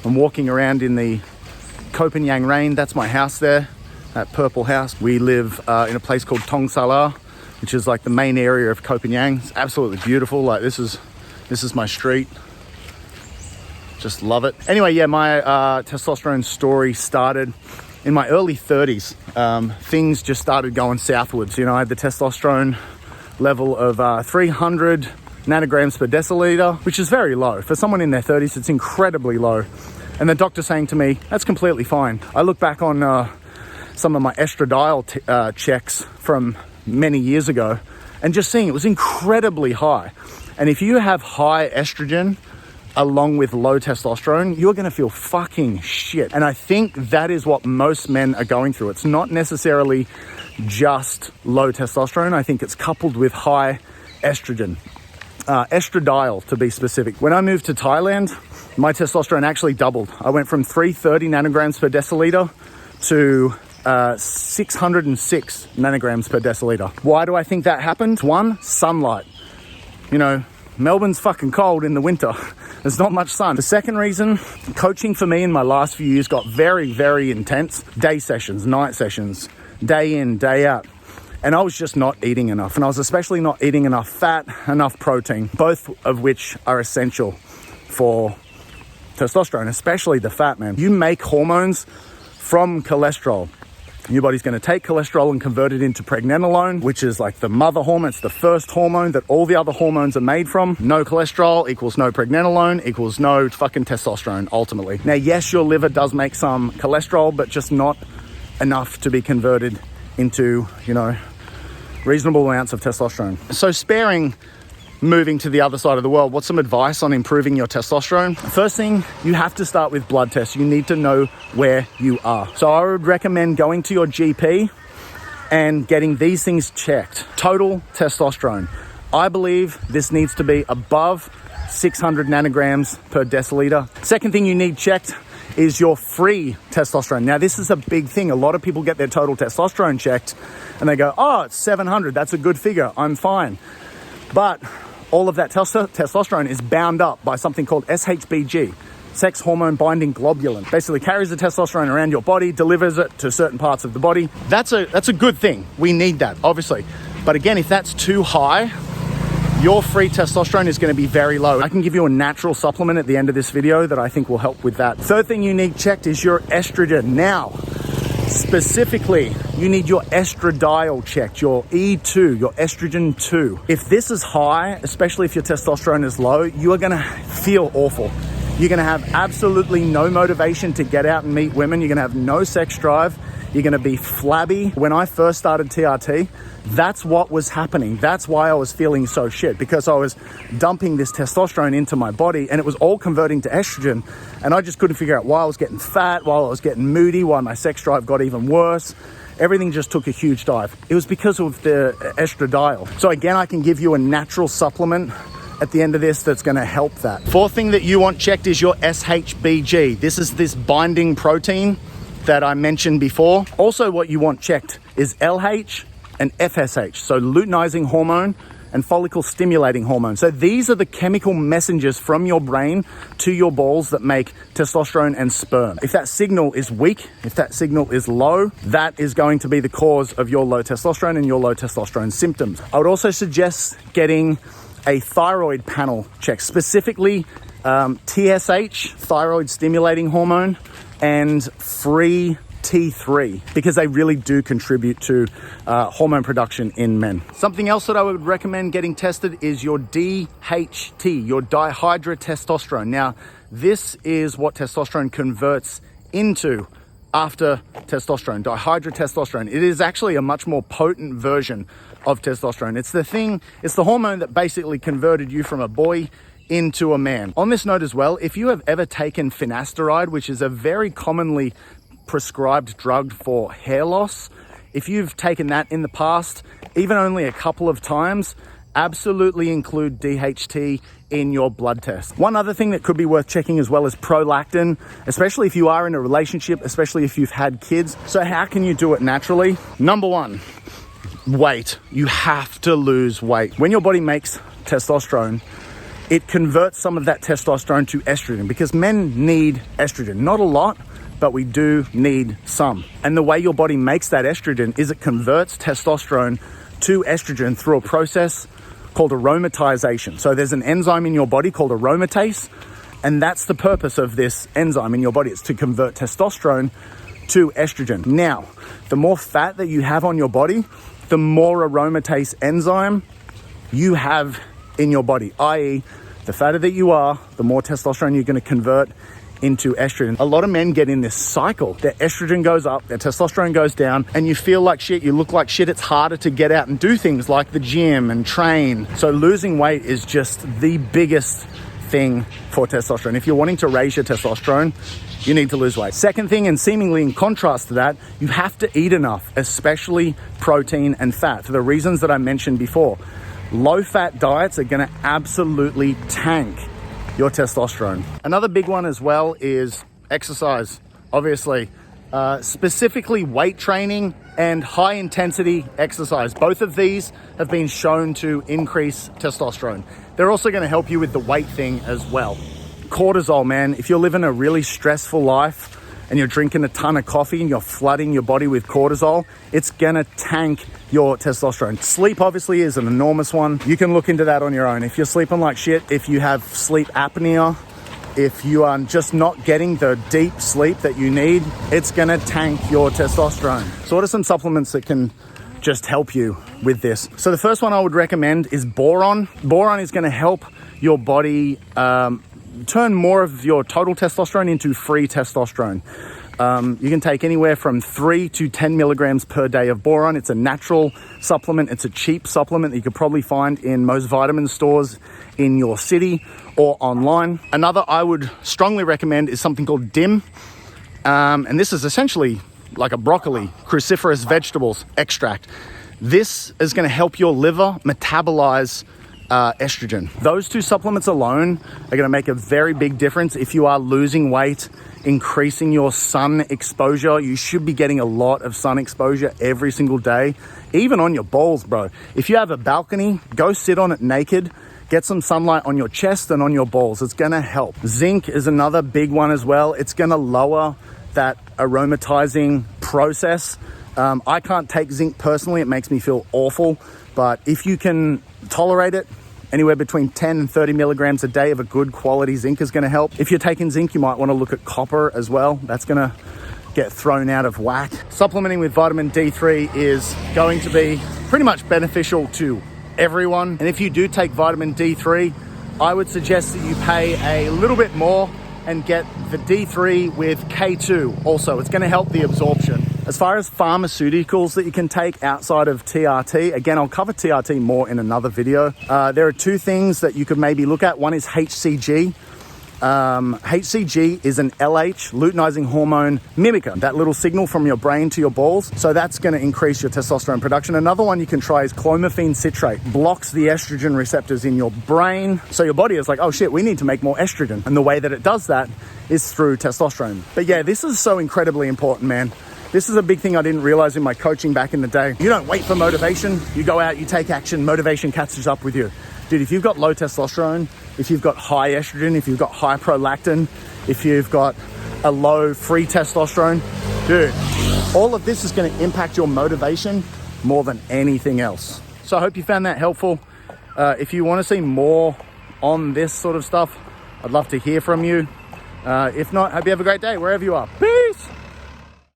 I'm walking around in the Copenhagen rain. That's my house there, that purple house. We live in a place called Tong Salar, which is like the main area of Copenhagen. It's absolutely beautiful. Like this is my street. Just love it. Anyway, yeah, my testosterone story started in my early 30s. Things just started going southwards. You know, I had the testosterone level of 300 nanograms per deciliter, which is very low. For someone in their 30s, it's incredibly low. And the doctor saying to me, that's completely fine. I look back on some of my estradiol checks from many years ago and just seeing it was incredibly high. And if you have high estrogen along with low testosterone, you're going to feel fucking shit. And I think that is what most men are going through. It's not necessarily just low testosterone. I think it's coupled with high estrogen. Estradiol, to be specific. When I moved to Thailand, my testosterone actually doubled. I went from 330 nanograms per deciliter to 606 nanograms per deciliter. Why do I think that happened? One, sunlight. You know, Melbourne's fucking cold in the winter. There's not much sun. The second reason, coaching for me in my last few years got very, very intense. Day sessions, night sessions, day in, day out. And I was just not eating enough. And I was especially not eating enough fat, enough protein, both of which are essential for testosterone, especially the fat, man. You make hormones from cholesterol. Your body's going to take cholesterol and convert it into pregnenolone, which is like the mother hormone. It's the first hormone that all the other hormones are made from. No cholesterol equals no pregnenolone equals no fucking testosterone, ultimately. Now, yes, your liver does make some cholesterol, but just not enough to be converted into, you know, reasonable amounts of testosterone. So sparing moving to the other side of the world, what's some advice on improving your testosterone? First thing, you have to start with blood tests. You need to know where you are. So I would recommend going to your GP and getting these things checked. Total testosterone. I believe this needs to be above 600 nanograms per deciliter. Second thing you need checked is your free testosterone. Now, this is a big thing. A lot of people get their total testosterone checked and they go, oh, it's 700. That's a good figure. I'm fine. But all of that testosterone is bound up by something called SHBG, sex hormone binding globulin. Basically carries the testosterone around your body, delivers it to certain parts of the body. That's a good thing. We need that, obviously. But again, if that's too high, your free testosterone is going to be very low. I can give you a natural supplement at the end of this video that I think will help with that. Third thing you need checked is your estrogen. Now, specifically, you need your estradiol checked, your E2, your estrogen 2. If this is high, especially if your testosterone is low, you are going to feel awful. You're going to have absolutely no motivation to get out and meet women. You're going to have no sex drive. You're going to be flabby. When I first started TRT, that's what was happening. That's why I was feeling so shit, because I was dumping this testosterone into my body and it was all converting to estrogen. And I just couldn't figure out why I was getting fat, why I was getting moody, why my sex drive got even worse. Everything just took a huge dive. It was because of the estradiol. So again, I can give you a natural supplement at the end of this that's going to help that. Fourth thing that you want checked is your SHBG. This is this binding protein that I mentioned before. Also, what you want checked is LH and FSH, so luteinizing hormone and follicle stimulating hormone. So these are the chemical messengers from your brain to your balls that make testosterone and sperm. If that signal is weak, if that signal is low, that is going to be the cause of your low testosterone and your low testosterone symptoms. I would also suggest getting a thyroid panel check, specifically TSH, thyroid stimulating hormone, and free T3, because they really do contribute to hormone production in men. Something else that I would recommend getting tested is your DHT, your dihydrotestosterone. Now, this is what testosterone converts into after testosterone, dihydrotestosterone. It is actually a much more potent version of testosterone. It's the hormone that basically converted you from a boy into a man. On this note as well, if you have ever taken finasteride, which is a very commonly prescribed drug for hair loss, if you've taken that in the past, even only a couple of times, absolutely include DHT in your blood test. One other thing that could be worth checking as well is prolactin, especially if you are in a relationship, especially if you've had kids. So how can you do it naturally? Number one, weight. You have to lose weight. When your body makes testosterone, it converts some of that testosterone to estrogen, because men need estrogen. Not a lot, but we do need some. And the way your body makes that estrogen is it converts testosterone to estrogen through a process called aromatization. So there's an enzyme in your body called aromatase, and that's the purpose of this enzyme in your body. It's to convert testosterone to estrogen. Now, the more fat that you have on your body, the more aromatase enzyme you have in your body, i.e. the fatter that you are, the more testosterone you're going to convert into estrogen. A lot of men get in this cycle. Their estrogen goes up, their testosterone goes down, and you feel like shit, you look like shit. It's harder to get out and do things like the gym and train. So losing weight is just the biggest thing for testosterone. If you're wanting to raise your testosterone, you need to lose weight. Second thing, and seemingly in contrast to that, you have to eat enough, especially protein and fat, for the reasons that I mentioned before. Low-fat diets are going to absolutely tank your testosterone. Another big one as well is exercise, obviously. Specifically weight training and high-intensity exercise. Both of these have been shown to increase testosterone. They're also going to help you with the weight thing as well. Cortisol, man. If you're living a really stressful life and you're drinking a ton of coffee and you're flooding your body with cortisol, it's gonna tank your testosterone. Sleep obviously is an enormous one. You can look into that on your own. If you're sleeping like shit, if you have sleep apnea, if you are just not getting the deep sleep that you need, it's gonna tank your testosterone. So what are some supplements that can just help you with this? So the first one I would recommend is boron. Boron is gonna help your body turn more of your total testosterone into free testosterone. You can take anywhere from 3 to 10 milligrams per day of boron. It's a natural supplement. It's a cheap supplement that you could probably find in most vitamin stores in your city or online. Another I would strongly recommend is something called DIM. And this is essentially like a broccoli, cruciferous vegetables extract. This is going to help your liver metabolize estrogen. Those two supplements alone are going to make a very big difference if you are losing weight, increasing your sun exposure. You should be getting a lot of sun exposure every single day, even on your balls, bro. If you have a balcony, go sit on it naked, get some sunlight on your chest and on your balls. It's going to help. Zinc is another big one as well. It's going to lower that aromatizing process. I can't take zinc personally. It makes me feel awful, but if you can tolerate it, anywhere between 10 and 30 milligrams a day of a good quality zinc is going to help. If you're taking zinc, you might want to look at copper as well. That's going to get thrown out of whack. Supplementing with vitamin D3 is going to be pretty much beneficial to everyone. And if you do take vitamin D3, I would suggest that you pay a little bit more and get the D3 with K2 also. It's going to help the absorption. As far as pharmaceuticals that you can take outside of TRT, again, I'll cover TRT more in another video. There are two things that you could maybe look at. One is HCG. HCG is an LH, luteinizing hormone mimicker, that little signal from your brain to your balls. So that's going to increase your testosterone production. Another one you can try is clomiphene citrate. Blocks the estrogen receptors in your brain. So your body is like, oh shit, we need to make more estrogen. And the way that it does that is through testosterone. But yeah, this is so incredibly important, man. This is a big thing I didn't realize in my coaching back in the day. You don't wait for motivation. You go out, you take action, motivation catches up with you. Dude, if you've got low testosterone, if you've got high estrogen, if you've got high prolactin, if you've got a low free testosterone, dude, all of this is going to impact your motivation more than anything else. So I hope you found that helpful. If you want to see more on this sort of stuff, I'd love to hear from you. If not, hope you have a great day wherever you are. Peace!